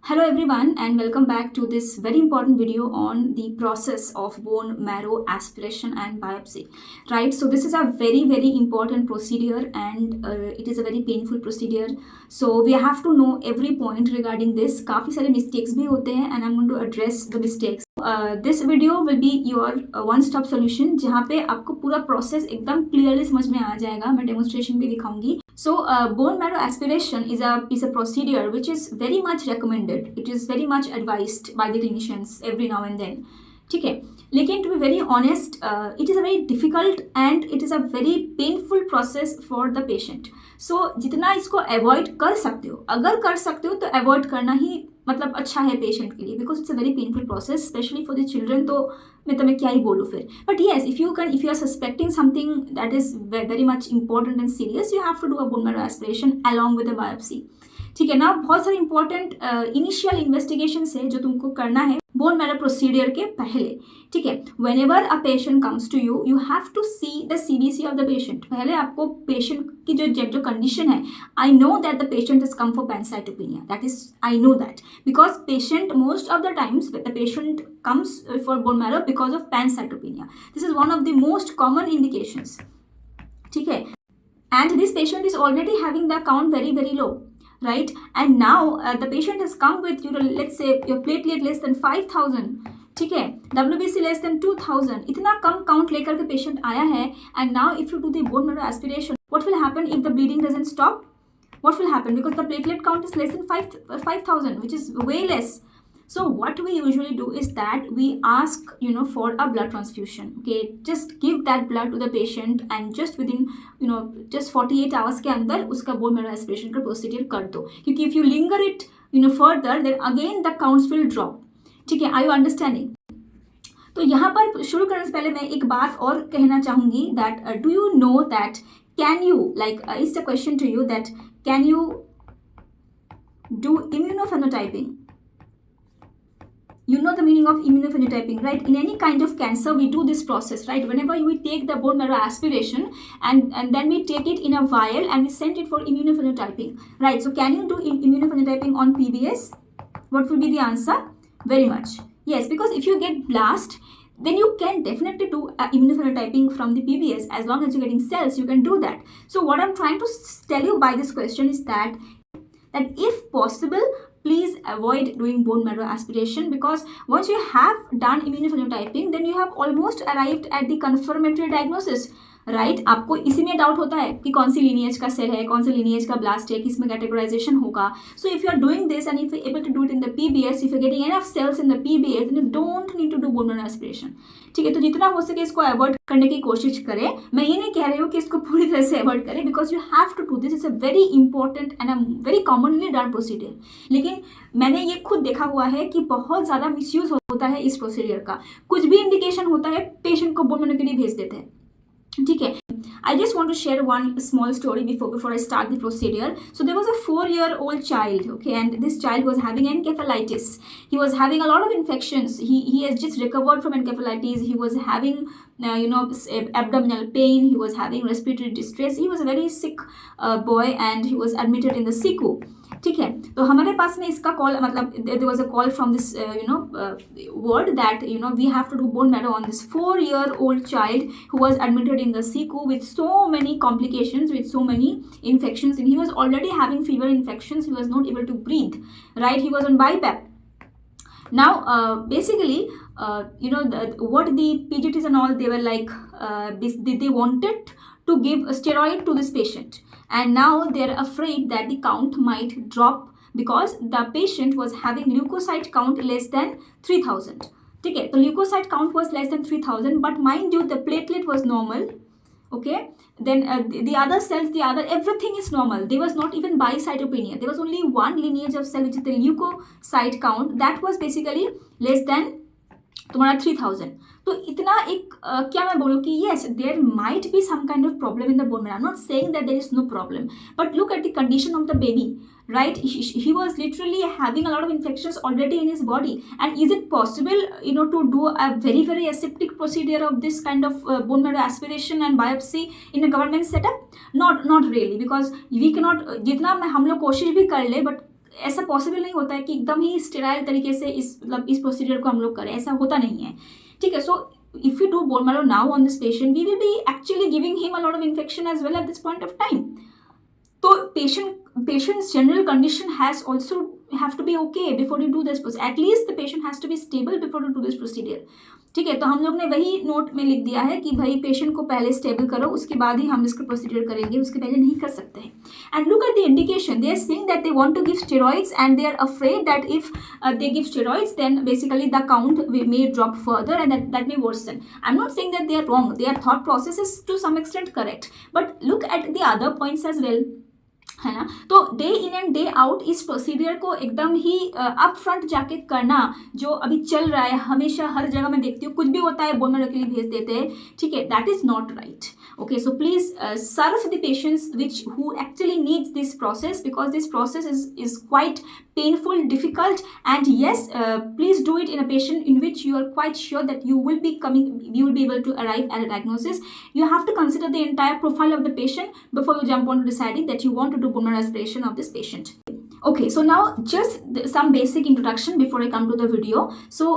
Hello everyone and welcome back to this very important video on the process of bone marrow aspiration and biopsy. Right, so this is a very important procedure and it is a very painful procedure. So we have to know every point regarding this. काफ़ी सारे mistakes भी होते हैं and I'm going to address the mistakes. This video will be your one stop solution जहाँ पे आपको पूरा process एकदम clearly समझ में आ जाएगा. मैं demonstration भी दिखाऊंगी. So bone marrow aspiration is a procedure which is very much recommended. It is very much advised by the clinicians every now and then. ठीक है, लेकिन to be very honest, it is a very difficult and it is a very painful process for the patient. So जितना इसको avoid कर सकते हो, अगर कर सकते हो तो avoid करना ही मतलब अच्छा है पेशेंट के लिए, because it's a very painful process specially for the children. तो मैं तुम्हें क्या ही बोलूँ फिर. But yes, if you are suspecting something that is very much important and serious, you have to do a bone marrow aspiration along with a biopsy. ठीक है ना. बहुत सारे इंपॉर्टेंट इनिशियल इन्वेस्टिगेशन है जो तुमको करना है बोन मैरो प्रोसीडियर के पहले. ठीक है, whenever a patient comes to you, you have to see the CBC of the patient. पहले आपको पेशेंट की जो कंडीशन है, I know that the patient is come for pancytopenia. That is, I know that because patient most of the times the patient comes for bone marrow because of pancytopenia. This is one of the most common indications. ठीक है, and this patient is already having the count very low, right? And now the patient has come with let's say your platelet less than 5000. ठीक है, WBC less than 2000. इतना कम count लेकर के patient आया है. And now if you do the bone marrow aspiration, what will happen if the bleeding doesn't stop? What will happen? Because the platelet count is less than 5000, which is way less. So what we usually do is that we ask for a blood transfusion. Okay, just give that blood to the patient and just within just 48 hours के अंदर उसका bone marrow aspiration का procedure कर दो, क्योंकि if you linger it further, then again the counts will drop. ठीक है, are you understanding? तो यहाँ पर शुरू करने से पहले मैं एक बात और कहना चाहूँगी that do you know that can you it's a question to you that can you do immunophenotyping? You know the meaning of immunophenotyping, right? In any kind of cancer, we do this process, right? Whenever we take the bone marrow aspiration and then we take it in a vial and we send it for immunophenotyping, right? So can you do immunophenotyping on PBS? What will be the answer? Very much. Yes, because if you get blast, then you can definitely do immunophenotyping from the PBS. As long as you're getting cells, you can do that. So what I'm trying to tell you by this question is that if possible, please avoid doing bone marrow aspiration, because once you have done immunophenotyping, then you have almost arrived at the confirmatory diagnosis, right आपको इसी में doubt होता है कि कौन सी lineage का cell है, कौन सी लीनिएज का ब्लास्ट है, किस में कैटेगराइजेशन होगा. So if you are doing this and if you able to do it in the PBS, if you getting enough cells in the PBS, then you don't need to do bone marrow aspiration. ठीक है, तो जितना हो सके इसको avoid करने की कोशिश करें. मैं ये नहीं कह रही हूँ कि इसको पूरी तरह से अवॉइड करें, because you have to do this. It's a very important and a very commonly done procedure. लेकिन मैंने ये खुद देखा हुआ है कि बहुत ज़्यादा मिसयूज होता है इस प्रोसीडियर का. कुछ भी इंडिकेशन होता है, पेशेंट को बोन मैरो के लिए भेज देते हैं. ठीक है, I just want to share one small story before I start the procedure. So there was a 4-year-old child, okay, and this child was having encephalitis. He was having a lot of infections. He has just recovered from encephalitis. He was having abdominal pain. He was having respiratory distress. He was a very sick boy and he was admitted in the SICU. ठीक है, तो हमारे पास में इसका call मतलब there was a call from this word that we have to do bone marrow on this 4-year-old child who was admitted in the SICU with so many complications, with so many infections, and he was already having fever infections. He was not able to breathe, right? He was on BiPAP. Now basically what the PGTs and all, they were like they wanted to give a steroid to this patient, and now they're afraid that the count might drop because the patient was having leukocyte count less than 3000. ठीक है, तो leukocyte count was less than 3000, but mind you the platelet was normal. Okay, then the other cells, everything is normal. There was not even bicytopenia. There was only one lineage of cell, which is the leukocyte count, that was basically less than तुम्हारा 3000. तो इतना एक क्या मैं बोलूँ कि yes, there might be some kind of problem in the bone marrow. I'm not saying that there is no problem, but look at the condition of the baby, right? He was literally having a lot of infections already in his body. And is it possible to do a very aseptic procedure of this kind of bone marrow aspiration and biopsy in a government setup? Not really, because we cannot, जितना हम लोग कोशिश भी कर ले, but ऐसा possible नहीं होता है कि एकदम ही स्टेराइल तरीके से इस प्रोसीजर को हम लोग करें, ऐसा होता नहीं है, ठीक है. सो if you do bone marrow now on this patient, we will be actually giving him a lot of infection as well at this point of time. So patient's general condition has also have to be okay before you do this procedure. At least the patient has to be stable before you do this procedure. ठीक है, तो हम लोग ने वही note में लिख दिया है कि भाई पेशेंट को पहले स्टेबल करो, उसके बाद ही हम इसका प्रोसीजर करेंगे, उसके पहले नहीं कर सकते हैं. And look at the indication, they are saying that they want to give steroids and they are afraid that if they give steroids then basically the count may drop further and that may worsen. I'm not saying that they are wrong, their thought process is to some extent correct, but look at the other points as well, है ना. तो day in and day out इस procedure को एकदम ही up front जाके करना जो अभी चल रहा है, हमेशा हर जगह मैं देखती हूँ, कुछ भी होता है बोन मैरो के लिए भेज देते हैं, ठीक है. That is not right. Okay, so please serve the patients who actually needs this process, because this process is quite painful, difficult, and yes, please do it in a patient in which you are quite sure that you will be able to arrive at a diagnosis. You have to consider the entire profile of the patient before you jump on to deciding that you want to do bone marrow aspiration of this patient. Okay, so now just some basic introduction before I come to the video. So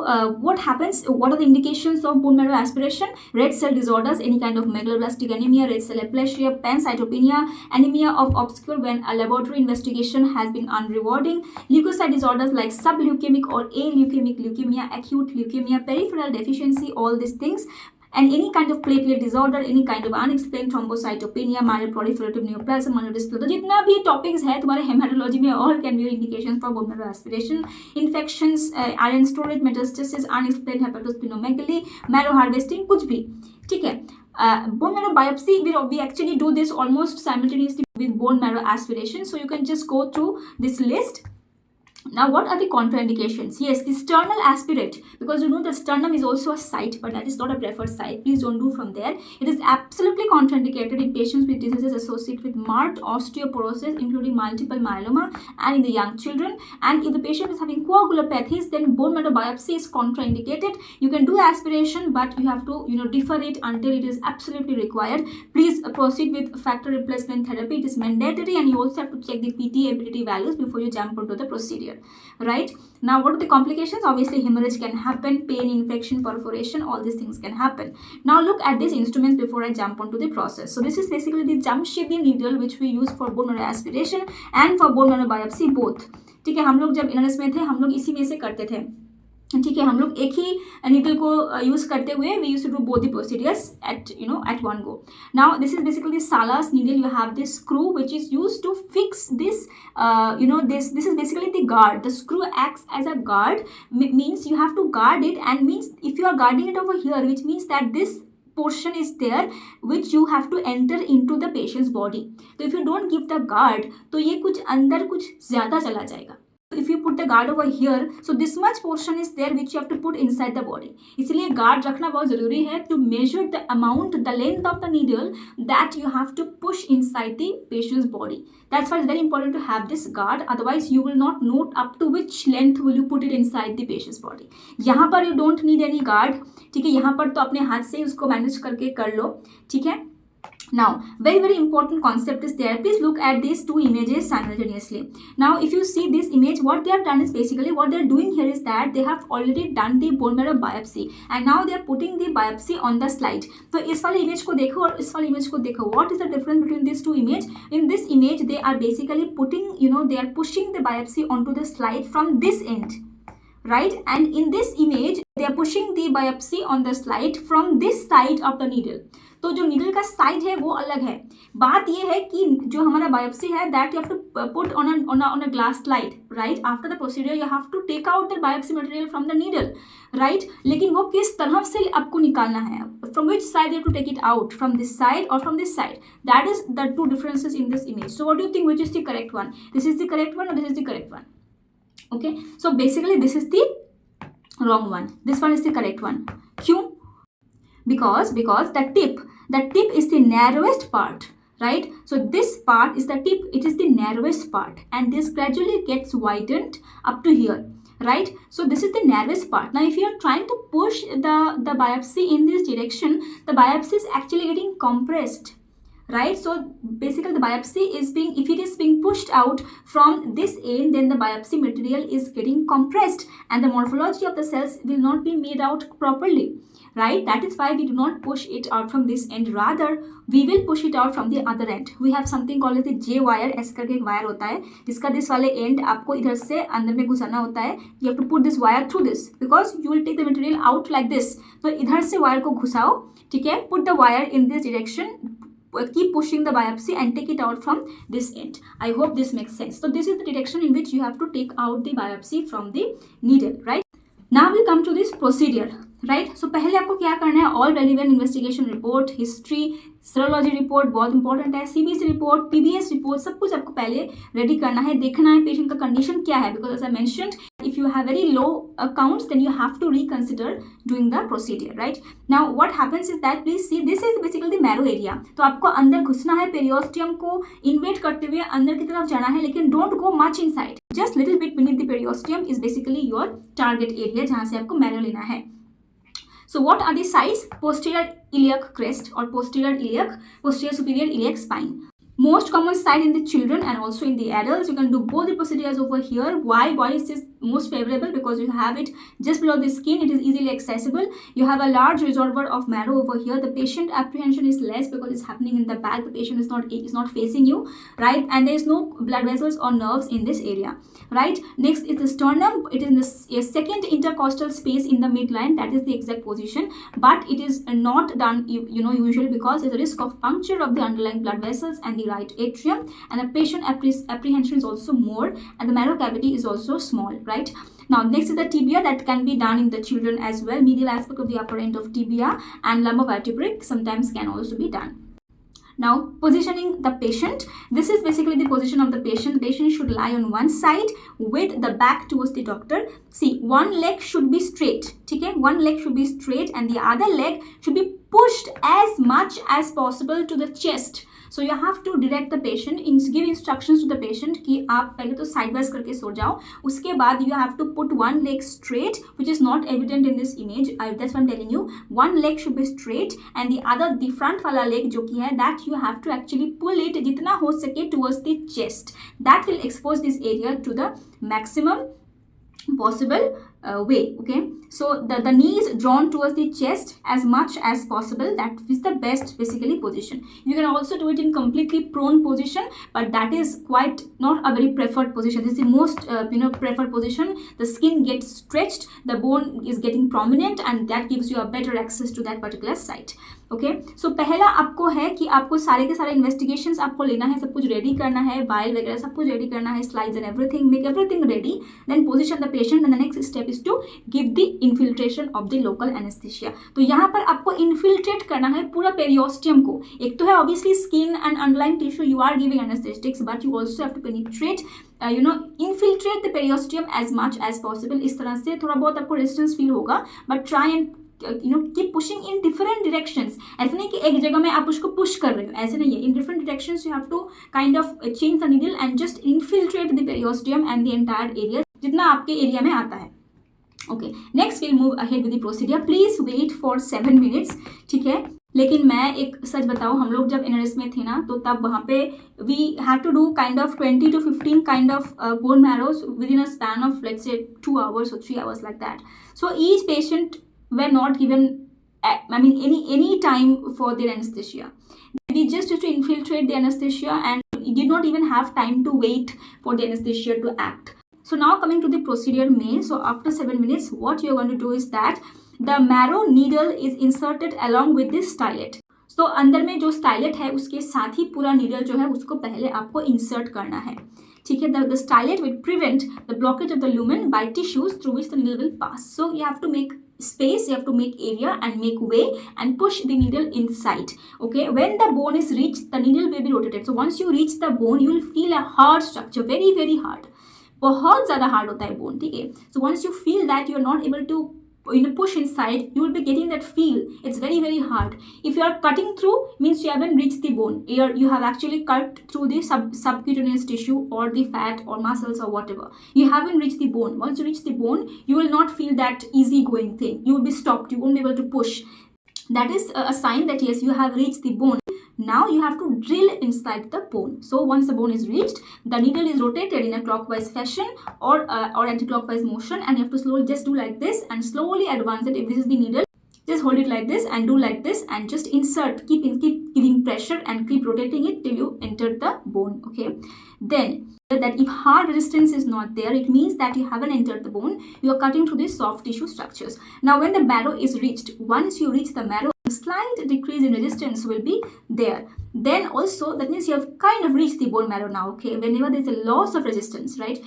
what happens, what are the indications of bone marrow aspiration? Red cell disorders, any kind of megaloblastic anemia, red cell aplasia, pancytopenia, anemia of obscure when a laboratory investigation has been unrewarding, leukocyte disorders like subleukemic or aleukemic leukemia, acute leukemia, peripheral deficiency, all these things. And any kind of platelet disorder, any kind of unexplained thrombocytopenia, myeloproliferative neoplasm, myelodysplasia, जितना भी topics है तुम्हारे hematology में, all can be indications for bone marrow aspiration. Infections, iron storage, metastasis, unexplained hepatosplenomegaly, marrow harvesting, कुछ भी, ठीक है. Bone marrow biopsy, we actually do this almost simultaneously with bone marrow aspiration, so you can just go through this list. Now, what are the contraindications? Yes, the sternal aspirate, because you know the sternum is also a site, but that is not a preferred site. Please don't do from there. It is absolutely contraindicated in patients with diseases associated with marked osteoporosis, including multiple myeloma, and in the young children. And if the patient is having coagulopathies, then bone marrow biopsy is contraindicated. You can do aspiration, but you have to, defer it until it is absolutely required. Please proceed with factor replacement therapy. It is mandatory, and you also have to check the PT and PTT values before you jump onto the procedure. Right now, what are the complications? Obviously hemorrhage can happen, pain, infection, perforation, all these things can happen. Now look at these instruments before I jump onto the process. So this is basically the Jamshidi needle which we use for bone marrow aspiration and for bone marrow biopsy both. ठीक है, हम लोग जब NRS में थे हम लोग इसी में से करते थे, ठीक है. हम लोग एक ही नीडल को यूज़ करते हुए we use to do both the procedures at one go. Now this is basically Salas needle. You have this screw which is used to fix this, this is basically the guard. The screw acts as a guard, means you have to guard it, and means if you are guarding it over here, which means that this portion is there which you have to enter into the patient's body. So if you don't give the guard, तो ये कुछ अंदर कुछ ज़्यादा चला जाएगा. If you put the guard over here, so this much portion is there which you have to put inside the body. इसलिए guard रखना बहुत ज़रूरी है to measure the amount, the length of the needle that you have to push inside the patient's body. That's why it's very important to have this guard. Otherwise, you will not know up to which length will you put it inside the patient's body. यहाँ पर you don't need any guard, ठीक है. यहाँ पर तो अपने हाथ से उसको मैनेज करके कर लो, ठीक है. Now, very important concept is there. Please look at these two images simultaneously. Now, if you see this image, what they have done is basically what they are doing here is that they have already done the bone marrow biopsy, and now they are putting the biopsy on the slide. So, इस वाले image को देखो और इस वाले image को देखो. What is the difference between these two images? In this image, they are basically putting, they are pushing the biopsy onto the slide from this end, right? And in this image, they are pushing the biopsy on the slide from this side of the needle. तो जो needle का side है वो अलग है. बात ये है कि जो हमारा बायोप्सी है that you have to put on a glass slide, right. After the procedure you have to take out the biopsy material from the needle, right. लेकिन वो किस तरह से आपको निकालना है, from which side you to take it out, from this side और from this side. That is the two differences in this image. So what do you think which is the correct one? This is the correct one और this is the correct one. Okay, so basically this is the wrong one. This one is the correct one. क्यों? Because the tip is the narrowest part, right? So this part is the tip. It is the narrowest part, and this gradually gets widened up to here, right? So this is the narrowest part. Now, if you are trying to push the biopsy in this direction, the biopsy is actually getting compressed, right? So basically the biopsy is being, if it is being pushed out from this end, then the biopsy material is getting compressed and the morphology of the cells will not be made out properly, right? That is why we do not push it out from this end, rather we will push it out from the other end. We have something called as the J wire, ऐसे करके एक wire होता है जिसका this वाले and आपको इधर से अंदर में घुसाना होता है. You have to put this wire through this because you will take the material out like this. तो इधर से वायर को घुसाओ, ठीक है, put the wire in this direction, keep pushing the biopsy and take it out from this end. I hope this makes sense. So this is the direction in which you have to take out the biopsy from the needle, right? Now we come to this procedure, right? So पहले आपको क्या करना है, all relevant investigation report, history, serology report बहुत important है, CBC report, PBS report, सब कुछ आपको पहले रेडी करना है, देखना है पेशेंट का कंडीशन क्या है, because as I mentioned, if you have very low counts, then you have to reconsider doing the procedure, right? Now what happens is that, please see, this is basically the marrow area. तो आपको अंदर घुसना है, periosteum को InvIT करते हुए अंदर की तरफ जाना है, लेकिन don't go much inside, just little bit beneath the periosteum is basically your target area जहाँ से आपको marrow लेना है. So what are the sites? Posterior iliac crest or posterior superior iliac spine. Most common site in the children and also in the adults. You can do both the procedures over here. Why is this most favorable? Because you have it just below the skin. It is easily accessible. You have a large reservoir of marrow over here. The patient apprehension is less because it's happening in the back. The patient is not facing you, right? And there is no blood vessels or nerves in this area, right? Next is the sternum. It is in the second intercostal space in the midline. That is the exact position, but it is not done usually because there is a risk of puncture of the underlying blood vessels and the right atrium, and the patient apprehension is also more, and the marrow cavity is also small, right? Now next is the tibia. That can be done in the children as well. Medial aspect of the upper end of tibia and lumbovertebrae sometimes can also be done. Now positioning the patient. This is basically the position of the patient. The patient should lie on one side with the back towards the doctor. See, one leg should be straight, okay? One leg should be straight and the other leg should be pushed as much as possible to the chest. So you have to direct the patient, give instructions to the patient कि आप पहले तो sideways करके सो जाओ, उसके बाद you have to put one leg straight, which is not evident in this image. That's what I'm telling you. One leg should be straight and the front वाला leg जो कि है, that you have to actually pull it जितना हो सके towards the chest. That will expose this area to the maximum possible way, okay? So the knee is drawn towards the chest as much as possible. That is the best basically position. You can also do it in completely prone position, but that is quite not a very preferred position. This is the most preferred position. The skin gets stretched, the bone is getting prominent, and that gives you a better access to that particular site. Okay so पहला आपको है कि आपको सारे के सारे investigations आपको लेना है, सब कुछ रेडी करना है, वाइल वगैरह सब कुछ रेडी करना है, slides and everything, make everything ready, then position the patient and the next step is to give the infiltration of the local anaesthesia. तो यहाँ पर आपको इन्फिल्ट्रेट करना है पूरा पेरियोस्टियम को. एक तो है obviously skin and underlying tissue, you are giving anaesthetics, but you also have to penetrate infiltrate the periosteum as much as possible. इस तरह से थोड़ा बहुत आपको रेजिस्टेंस फील होगा, but try and keep pushing in different directions. ऐसे नहीं कि एक जगह में आप उसको पुश कर रहे हो, ऐसे नहीं है. In different directions you have to kind of change the needle and just infiltrate the periosteum and the entire area जितना आपके एरिया में आता है. Okay, next we'll move ahead with the procedure. Please wait for 7 minutes, ठीक है. लेकिन मैं एक सच बताऊँ, हम लोग जब NRS में थे ना, तो तब वहाँ पे we had to do kind of 20 to 15 kind of bone marrows within a span of let's say 2 hours or 3 hours like that. So each patient were not given any time for their anesthesia. We just used to infiltrate the anesthesia and did not even have time to wait for the anesthesia to act. So now coming to the procedure main. So after 7 minutes, what you're going to do is that the marrow needle is inserted along with this stylet. So अंदर में जो stylet है उसके साथ ही पूरा needle जो है उसको पहले आपको insert करना है, ठीक है. The stylet will prevent the blockage of the lumen by tissues through which the needle will pass. So you have to make space, you have to make area and make way and push the needle inside. Okay, when the bone is reached, the needle will be rotated. So once you reach the bone, you will feel a hard structure, very very hard. बहुत ज़्यादा hard होता है bone, ठीक है. So once you feel that you are not able to push inside, you will be getting that feel. It's very very hard. If you are cutting through, means you haven't reached the bone. You have actually cut through the subcutaneous tissue or the fat or muscles or whatever. You haven't reached the bone. Once you reach the bone, you will not feel that easy going thing. You will be stopped. You won't be able to push. That is a sign that yes, you have reached the bone. Now you have to drill inside the bone. So once the bone is reached, the needle is rotated in a clockwise fashion or anti-clockwise motion, and you have to slowly just do like this and slowly advance it. If this is the needle, just hold it like this and do like this and just insert, keep giving pressure and keep rotating it till you enter the bone. Okay, then that if hard resistance is not there, it means that you haven't entered the bone. You are cutting through these soft tissue structures. Now when the marrow is reached, once you reach the marrow, a slight decrease in resistance will be there. Then also that means you have kind of reached the bone marrow now. Okay, whenever there is a loss of resistance, right?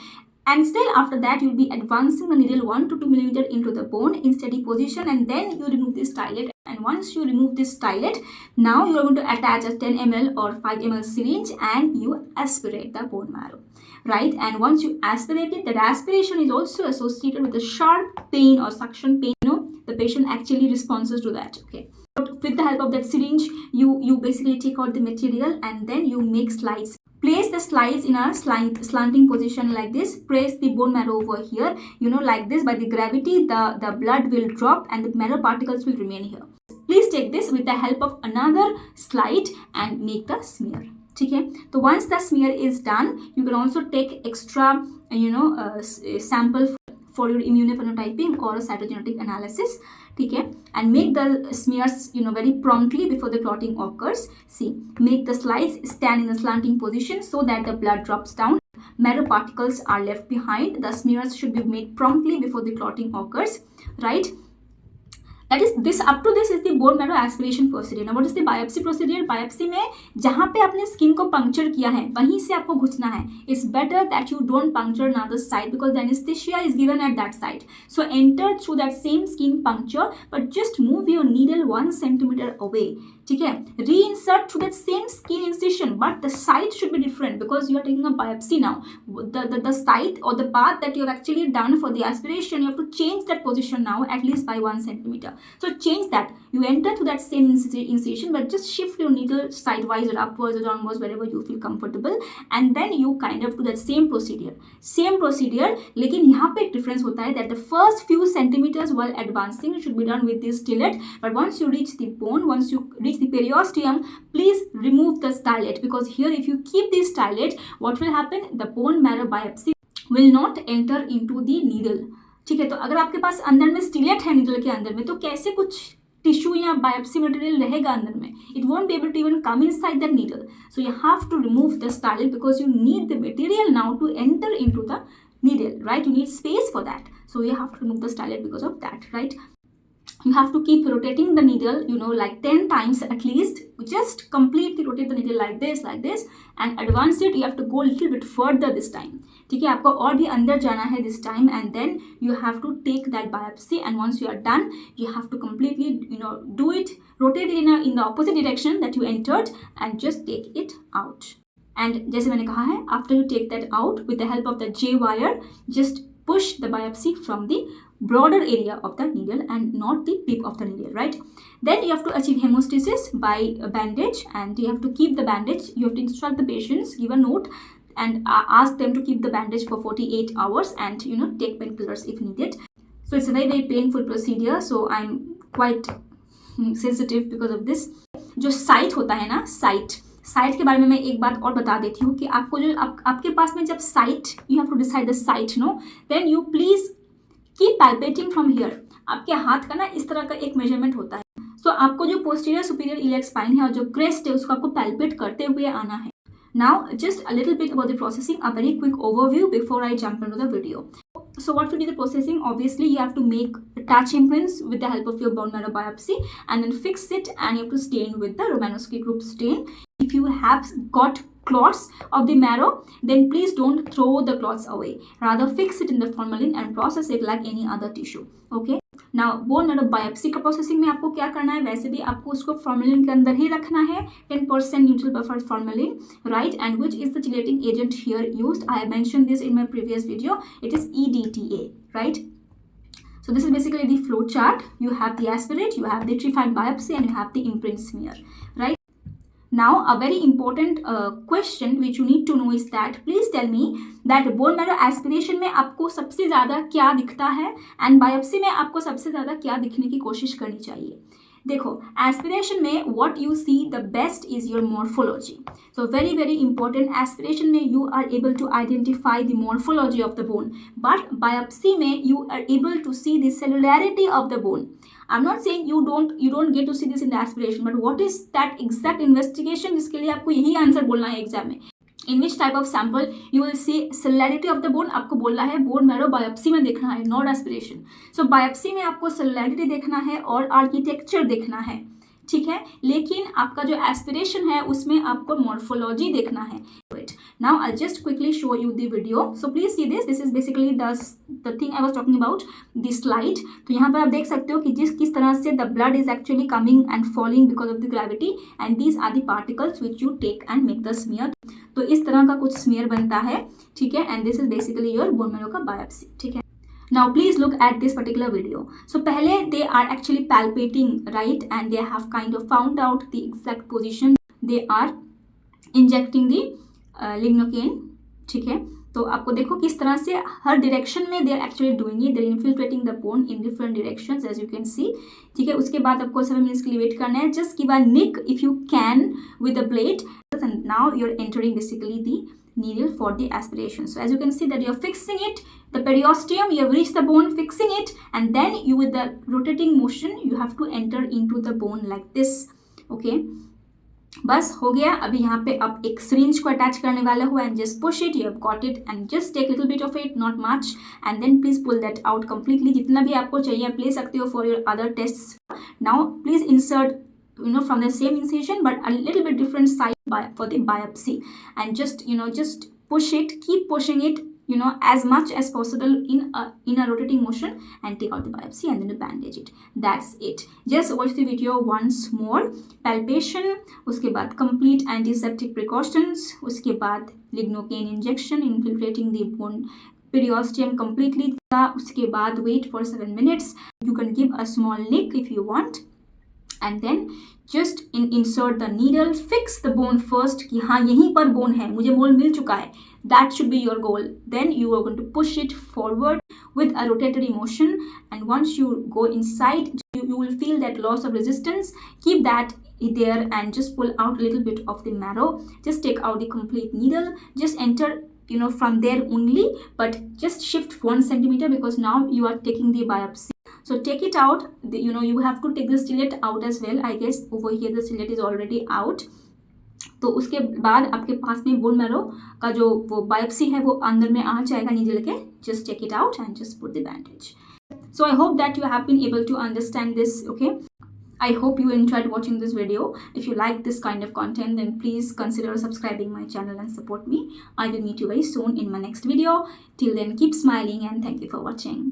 And still after that, you'll be advancing the needle 1 to 2 millimeter into the bone in steady position, and then you remove this stylet. And once you remove this stylet, now you are going to attach a 10 ml or 5 ml syringe and you aspirate the bone marrow, right? And once you aspirate it, that aspiration is also associated with a sharp pain or suction pain. You know, the patient actually responds to that. Okay. With the help of that syringe, you basically take out the material and then you make slides. Place the slides in a slanting position like this. Press the bone marrow over here, you know, like this. By the gravity, the blood will drop and the marrow particles will remain here. Please take this with the help of another slide and make the smear. Okay, so once the smear is done, you can also take extra, sample for your immunophenotyping or a cytogenetic analysis. Okay, and make the smears, very promptly before the clotting occurs. See, make the slides stand in a slanting position so that the blood drops down, marrow particles are left behind. The smears should be made promptly before the clotting occurs, right? That is this, up to this is the bone marrow aspiration procedure. Now what is the biopsy procedure? Biopsy में जहाँ पे आपने skin को puncture किया है वहीं से आपको घुसना है. It's better that you don't puncture another side because the anesthesia is given at that side. So enter through that same skin puncture, but just move your needle 1 centimeter away. ठीक है, reinsert through that same skin incision, but the site should be different because you are taking a biopsy now. The site or the path that you have actually done for the aspiration, you have to change that position now at least by 1 centimeter. So change that. You enter to that same incision, but just shift your needle sidewise or upwards or downwards wherever you feel comfortable, and then you kind of do that same procedure. लेकिन यहाँ पे एक difference होता है that the first few centimeters while advancing should be done with this stylet, but once you reach the bone, once you reach the periosteum, please remove the stylet, because here if you keep this stylet, what will happen? The bone marrow biopsy will not enter into the needle. ठीक है, तो अगर आपके पास अंदर में stellate है needle के अंदर में, तो कैसे कुछ टिश्यू या बायोप्सी मटेरियल रहेगा अंदर में? It won't be able to even come inside the needle. So you have to remove the stylet because you need the material now to enter into the needle, right? You need space for that, so you have to remove the stylet because of that, right? You have to keep rotating the needle, like 10 times at least. Just completely rotate the needle like this, and advance it. You have to go a little bit further this time. ठीक है, आपको और भी अंदर जाना है this time, and then you have to take that biopsy. And once you are done, you have to completely, do it, rotate it in the opposite direction that you entered, and just take it out. And जैसे मैंने कहा है, after you take that out with the help of the J wire, just push the biopsy from the broader area of the needle and not the tip of the needle, right? Then you have to achieve hemostasis by a bandage, and you have to keep the bandage. You have to instruct the patients, give a note, and ask them to keep the bandage for 48 hours and take painkillers if needed. So it's a very very painful procedure, so I'm quite sensitive because of this. जो site होता है ना, site के बारे में मैं एक बात और बता देती हूँ कि आपको जो आपके पास में जब site, you have to decide the site, then you please keep palpating from here. आपके हाथ का ना इस तरह का एक मेजरमेंट होता है. सो आपको जो पोस्टीरियर सुपीरियर इलियक स्पाइन है और जो क्रेस्ट है उसको आपको पैल्पेट करते हुए आना है. Now just a little bit about the processing, a very quick overview before I jump into the video. So what will be the processing? Obviously you have to make touch imprints with the help of your bone marrow biopsy, and then fix it, and you have to stain with the Romanowski group stain. If you have got clots of the marrow, then please don't throw the clots away. Rather fix it in the formalin and process it like any other tissue. Okay. Now bone marrow biopsy का processing में आपको क्या करना है? वैसे भी आपको उसको फॉर्मेलिन के अंदर ही रखना है. 10% neutral buffer formalin, right? And which is the chelating agent here used? I have mentioned this in my previous video. It is EDTA, right? So this is basically the flow chart. You have the aspirate, you have the trifine biopsy, and you have the imprint smear, right? Now a very important question which you need to know is that please tell me that bone marrow aspiration में आपको सबसे ज़्यादा क्या दिखता है and biopsy में आपको सबसे ज़्यादा क्या दिखने की कोशिश करनी चाहिए. देखो एस्पिरेशन में what you see the best is your morphology. So very very important. Aspiration में you are able to identify the morphology of the bone, but biopsy में you are able to see the cellularity of the bone. I'm not saying you don't get to see this in the aspiration, but what is that exact investigation जिसके लिए आपको यही answer बोलना है exam में. In which type of sample you will see cellularity of the bone. आपको बोलना है बोन मैरो बायोप्सी में देखना है, नॉट एस्पिरेशन. सो बायोप्सी में आपको सेलुलैरिटी देखना है और आर्किटेक्चर देखना है, ठीक है. लेकिन आपका जो एस्पिरेशन है उसमें आपको मॉर्फोलॉजी देखना है. Now I'll just quickly show you the video. So please see this. This is basically the thing I was talking about, the slide. तो यहाँ पर आप देख सकते हो कि किस तरह से the blood is actually coming and falling because of the gravity, and these are the particles which you take and make the smear. तो इस तरह का कुछ smear बनता है, ठीक है. And this is basically your bone marrow का biopsy, ठीक है. Now please look at this particular video. So पहले they are actually palpating, right, and they have kind of found out the exact position. They are injecting the lignocaine, ठीक है. तो आपको देखो किस तरह से हर डायरेक्शन में they are actually doing it. They are infiltrating the bone in different directions as you can see, ठीक है. उसके बाद आपको 7 मिनट्स के लिए वेट करना है. Just give a nick if you can with the blade, and now you are entering basically the needle for the aspiration. So as you can see that you are fixing it, the periosteum, you have reached the bone, fixing it, and then you with the rotating motion you have to enter into the bone like this, okay. बस हो गया. अभी यहाँ पे आप एक syringe को attach करने वाले हो and just push it. You have got it and just take little bit of it, not much, and then please pull that out completely. जितना भी आपको चाहिए आप ले सकते हो for your other test. Now please insert from the same incision but a little bit different side for the biopsy, and just push it, keep pushing it as much as possible in a rotating motion, and take out the biopsy and then you bandage it. That's it. Just watch the video once more. Palpation, उसके बाद complete antiseptic precautions, उसके बाद lignocaine injection infiltrating the bone periosteum completely, उसके बाद wait for 7 minutes. You can give a small nick if you want, and then just insert the needle, fix the bone first कि हाँ यहीं पर bone है, मुझे bone मिल चुका है. That should be your goal. Then you are going to push it forward with a rotatory motion, and once you go inside you will feel that loss of resistance. Keep that there and just pull out a little bit of the marrow. Just take out the complete needle, just enter from there only, but just shift 1 centimeter because now you are taking the biopsy. So take it out. You have to take the stylet out as well. I guess over here the stylet is already out. तो उसके बाद आपके पास में bone marrow का जो वो biopsy है वो अंदर में आ जाएगा नीडल के. Just take it out and just put the bandage. So I hope that you have been able to understand this, okay. I hope you enjoyed watching this video. If you like this kind of content, then please consider subscribing my channel and support me. I will meet you very soon in my next video. Till then, keep smiling and thank you for watching.